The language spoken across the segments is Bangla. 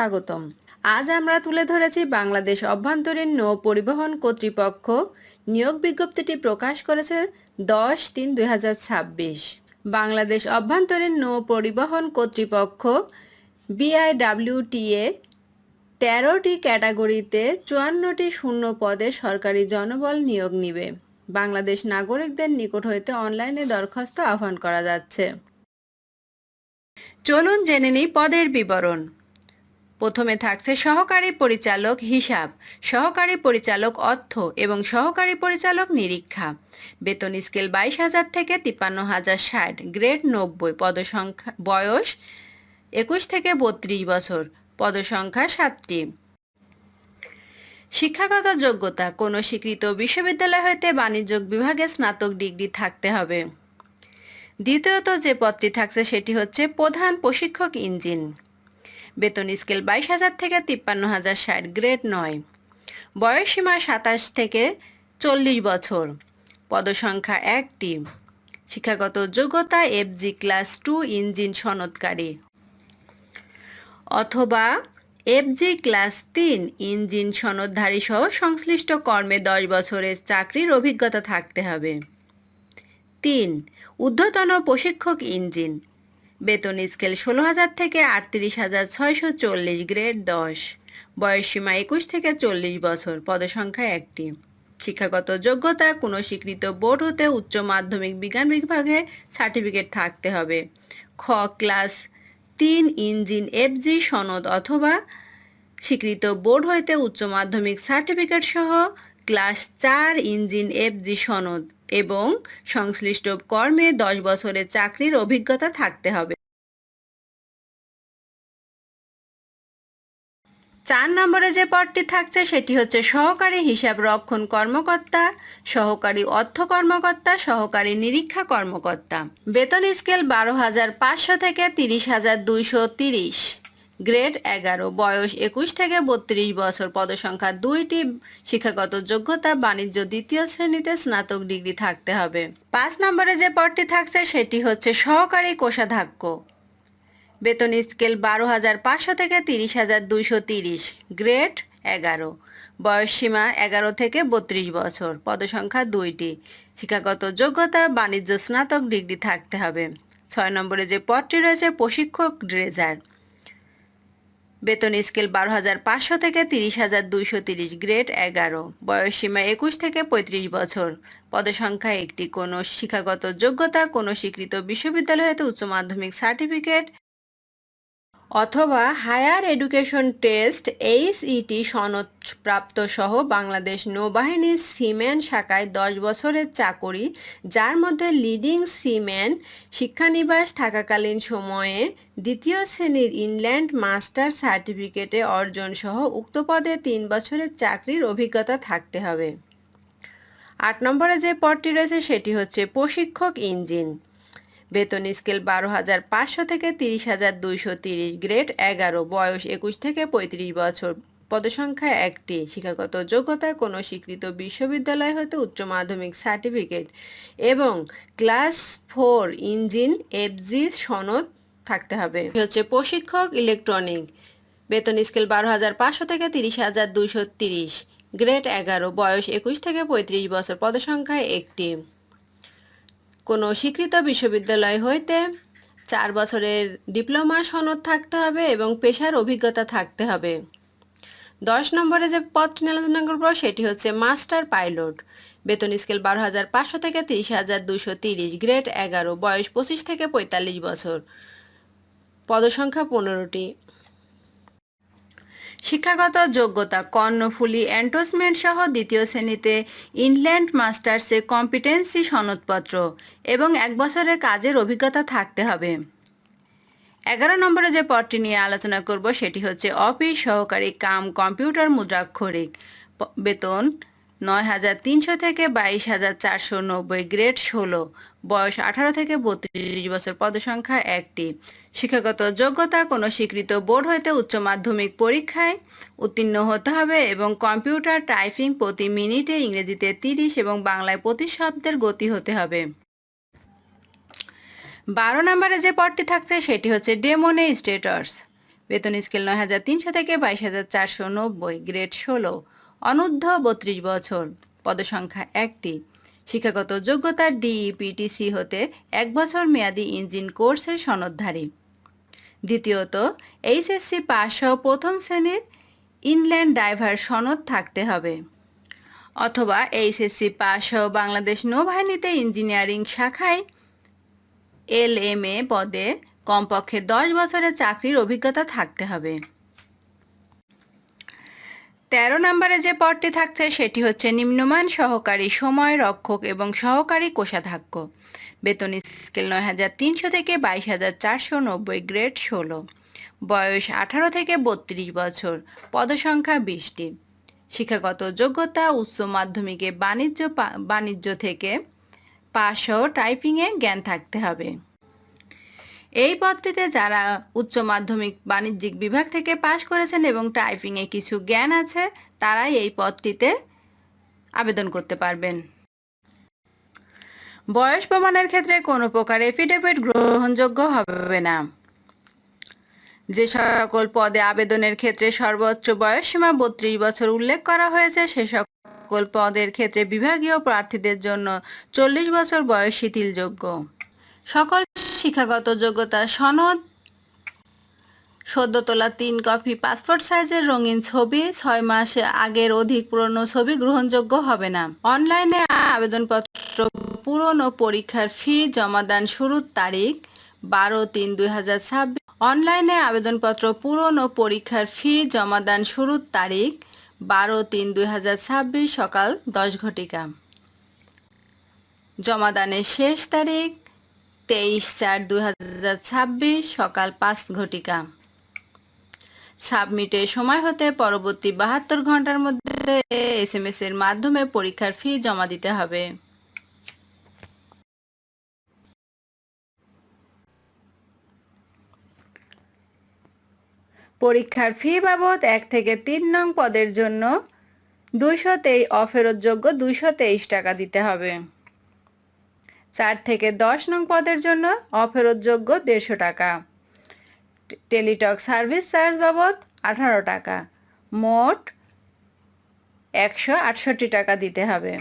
স্বাগতম। আজ আমরা তুলে ধরেছি বাংলাদেশ অভ্যন্তরীণ নৌ পরিবহন কর্তৃপক্ষ নিয়োগ বিজ্ঞপ্তিটি প্রকাশ করেছে 10-3-2026। বাংলাদেশ অভ্যন্তরীণ নৌ পরিবহন কর্তৃপক্ষ BIWTA 13টি ক্যাটাগরিতে 54টি শূন্য পদে সরকারি জনবল নিয়োগ নিবে। বাংলাদেশ নাগরিকদের নিকট হইতে অনলাইনে দরখাস্ত আহ্বান করা যাচ্ছে। চলুন জেনে নিই পদের বিবরণ। প্রথমে থাকছে সহকারী পরিচালক হিসাব, সহকারী পরিচালক অর্থ এবং সহকারী পরিচালক নিরীক্ষা। বেতন স্কেল 22,000 থেকে 53,060, গ্রেড 90, পদসংখ্যা বয়স 21 থেকে 32 বছর, পদসংখ্যা 7টি। শিক্ষাগত যোগ্যতা কোনো স্বীকৃত বিশ্ববিদ্যালয় হইতে বাণিজ্য বিভাগে স্নাতক ডিগ্রি থাকতে হবে। দ্বিতীয়ত যে পদটি থাকছে সেটি হচ্ছে প্রধান প্রশিক্ষক ইঞ্জিন। বেতন স্কেল 22,000 থেকে 53,060, গ্রেড 9, বয়সসীমা 27 থেকে 40 বছর, পদসংখ্যা 1টি। শিক্ষাগত যোগ্যতা FG ক্লাস 2 ইঞ্জিন সনদকারী অথবা FG ক্লাস 3 ইঞ্জিন সনদধারী সহ সংশ্লিষ্ট কর্মে 10 বছরের চাকরির অভিজ্ঞতা থাকতে হবে। 3. ঊর্ধ্বতন প্রশিক্ষক ইঞ্জিন। বেতন স্কেল 16,000 থেকে 38,640, গ্রেড 10, বয়সসীমা 21 থেকে 40 বছর, পদসংখ্যা 1টি। শিক্ষাগত যোগ্যতা কোনো স্বীকৃত বোর্ড হতে উচ্চ মাধ্যমিক বিজ্ঞান বিভাগে সার্টিফিকেট থাকতে হবে। খ. ক্লাস 3 ইঞ্জিন FG সনদ অথবা স্বীকৃত বোর্ড হইতে উচ্চ মাধ্যমিক সার্টিফিকেট সহ ক্লাস 4 ইঞ্জিন FG সনদ এবং সংশ্লিষ্ট কর্মে 10 বছরের চাকরির অভিজ্ঞতা থাকতে হবে। 4 নম্বরে যে পদটি থাকছে সেটি হচ্ছে সহকারী হিসাব রক্ষণ কর্মকর্তা, সহকারী অর্থ কর্মকর্তা, সহকারী নিরীক্ষা কর্মকর্তা। বেতন স্কেল 12,500 থেকে 30,230, গ্রেড 11, বয়স 21 থেকে 32 বছর, পদসংখ্যা 2টি। শিক্ষাগত যোগ্যতা বাণিজ্য দ্বিতীয় শ্রেণীতে স্নাতক ডিগ্রি থাকতে হবে। 5 নম্বরে যে পদটি থাকছে সেটি হচ্ছে সহকারী কোষাধ্যক্ষ। বেতন স্কেল 12,500 থেকে 30,230, গ্রেড 11, বয়সসীমা 11 থেকে 32 বছর, পদসংখ্যা 2টি। শিক্ষাগত যোগ্যতা বাণিজ্য স্নাতক ডিগ্রি থাকতে হবে। 6 নম্বরে যে পদটি রয়েছে প্রশিক্ষক ড্রেজার। বেতন স্কেল 12,500 থেকে 30,230, গ্রেড 11, বয়সসীমা 21 থেকে 35 বছর, পদসংখ্যা 1টি। কোনো শিক্ষাগত যোগ্যতা কোনো স্বীকৃত বিশ্ববিদ্যালয় হতে উচ্চ মাধ্যমিক সার্টিফিকেট অথবা হায়ার এডুকেশন টেস্ট HET সনদপ্রাপ্ত সহ বাংলাদেশ নৌবাহিনীর সিম্যান শাখায় 10 বছরের চাকরি, যার মধ্যে লিডিং সিম্যান শিক্ষানিবাস থাকাকালীন সময়ে দ্বিতীয় শ্রেণীর ইনল্যান্ড মাস্টার সার্টিফিকেটে অর্জন সহ উক্ত পদে 3 বছরের চাকরির অভিজ্ঞতা থাকতে হবে। 8 নম্বরে যে পদটি রয়েছে সেটি হচ্ছে প্রশিক্ষক ইঞ্জিন। বেতন স্কেল 12,500 থেকে 30,230, গ্রেড 11, বয়স 21 থেকে 35 বছর, পদসংখ্যা 1টি। শিক্ষাগত যোগ্যতা কোনো স্বীকৃত বিশ্ববিদ্যালয় হতে উচ্চ মাধ্যমিক সার্টিফিকেট এবং ক্লাস 4 ইঞ্জিন FG সনদ থাকতে হবে। হচ্ছে প্রশিক্ষক ইলেকট্রনিক। বেতন স্কেল 12,500 থেকে 30,230, গ্রেড 11, বয়স 21 থেকে 35 বছর, পদসংখ্যা 1টি। কোনো স্বীকৃত বিশ্ববিদ্যালয় হইতে 4 বছরের ডিপ্লোমা সনদ থাকতে হবে এবং পেশার অভিজ্ঞতা থাকতে হবে। 10 নম্বরে যে পদটি আলোচনা করব সেটি হচ্ছে মাস্টার পাইলট। বেতন স্কেল 12,500 থেকে 30,230, গ্রেড 11, বয়স 25 থেকে 45 বছর, পদসংখ্যা 15টি। শিক্ষাগত যোগ্যতা কর্ণফুলী এন্টোসমেন্ট সহ দ্বিতীয় শ্রেণীতে ইনল্যান্ড মাস্টার্সে কম্পিটেন্সি সনদপত্র এবং 1 বছরের কাজের অভিজ্ঞতা থাকতে হবে। 11 নম্বরে যে পদটি নিয়ে আলোচনা করব সেটি হচ্ছে অফিস সহকারী কাম কম্পিউটার মুদ্রাক্ষরিক। বেতন 9,300 থেকে 22,490, গ্রেড 16, বয়স 18 থেকে 32 বছর, পদসংখ্যা 1টি। শিক্ষাগত যোগ্যতা কোনো স্বীকৃত বোর্ড হইতে উচ্চ মাধ্যমিক পরীক্ষায় উত্তীর্ণ হতে হবে এবং কম্পিউটার টাইপিং প্রতি মিনিটে ইংরেজিতে 30 এবং বাংলায় 25 শব্দের গতি হতে হবে। 12 নম্বরে যে পদটি থাকছে সেটি হচ্ছে ডেমোনস্ট্রেটরস। বেতন স্কেল ৯,৩০০ থেকে ২২,৪৯০, গ্রেড ১৬, অনূর্ধ্ব ৩২ বছর, পদসংখ্যা ১টি। শিক্ষাগত যোগ্যতা ডিইপিটিসি হতে ১ বছর মেয়াদী ইঞ্জিন কোর্সের সনদধারী। দ্বিতীয়ত, এইচএসসি পাস সহ প্রথম শ্রেণীর ইনল্যান্ড ড্রাইভার সনদ থাকতে হবে, অথবা এইচএসসি পাস সহ বাংলাদেশ নৌবাহিনীতে ইঞ্জিনিয়ারিং শাখায় এলএমএ পদে কমপক্ষে 10 বছরের চাকরির অভিজ্ঞতা থাকতে হবে। 13 নম্বরে যে পদটি থাকছে সেটি হচ্ছে নিম্নমান সহকারী সময় রক্ষক এবং সহকারী কোষাধ্যক্ষ। বেতন স্কেল ৯,৩০০ থেকে 22,৪৯০, গ্রেড 16, বয়স 18 থেকে 32 বছর, পদসংখ্যা 20টি। শিক্ষাগত যোগ্যতা উচ্চ মাধ্যমিকে বাণিজ্য থেকে পাস সহ টাইপিংয়ে জ্ঞান থাকতে হবে। এই পদটিতে যারা উচ্চ মাধ্যমিক বাণিজ্যিক বিভাগ থেকে পাশ করেছেন এবং টাইপিংয়ে কিছু জ্ঞান আছে তারাই এই পদটিতে আবেদন করতে পারবেন। বয়স প্রমাণের ক্ষেত্রে কোনো প্রকার এফিডেভিট গ্রহণযোগ্য হবে না। যে সকল পদে আবেদনের ক্ষেত্রে সর্বোচ্চ বয়সসীমা 32 বছর উল্লেখ করা হয়েছে সে সকল পদের ক্ষেত্রে বিভাগীয় প্রার্থীদের জন্য 40 বছর বয়স শিথিলযোগ্য। সকল শিক্ষাগত যোগ্যতা সনদ, সদ্য তোলা 3 কপি পাসপোর্ট সাইজের রঙিন ছবি, 6 মাস আগের অধিক পুরনো ছবি গ্রহণযোগ্য হবে না। অনলাইনে আবেদনপত্র পূরণ ও পরীক্ষার ফি জমাদান শুরুর তারিখ 12/3/2026। অনলাইনে আবেদনপত্র পূরণ ও পরীক্ষার ফি জমাদান শুরুর তারিখ 12/3/2026 সকাল 10 ঘটিকা। জমাদানের শেষ তারিখ 23/4/2026 সকাল 5 ঘটিকা। সাবমিটের সময় হতে পরবর্তী 72 ঘন্টার মধ্যে এসএমএস এর মাধ্যমে পরীক্ষার ফি জমা দিতে হবে। পরীক্ষার ফি বাবদ 1 থেকে 3 নং পদের জন্য 223 অফেরতযোগ্য 223 টাকা দিতে হবে। 4 থেকে 10 নং পদের জন্য অফেরতযোগ্য 150 টাকা। টেলিটক সার্ভিস চার্জ বাবদ 18 টাকা। মোট 168 টাকা দিতে হবে।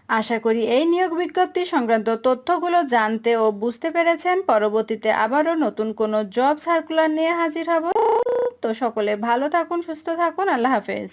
আশা করি এই নিয়োগ বিজ্ঞপ্তি সংক্রান্ত তথ্যগুলো জানতে ও বুঝতে পেরেছেন। পরবর্তীতে আবারও নতুন কোনো জব সার্কুলার নিয়ে হাজির হব। তো সকলে ভালো থাকুন, সুস্থ থাকুন। আল্লাহ হাফেজ।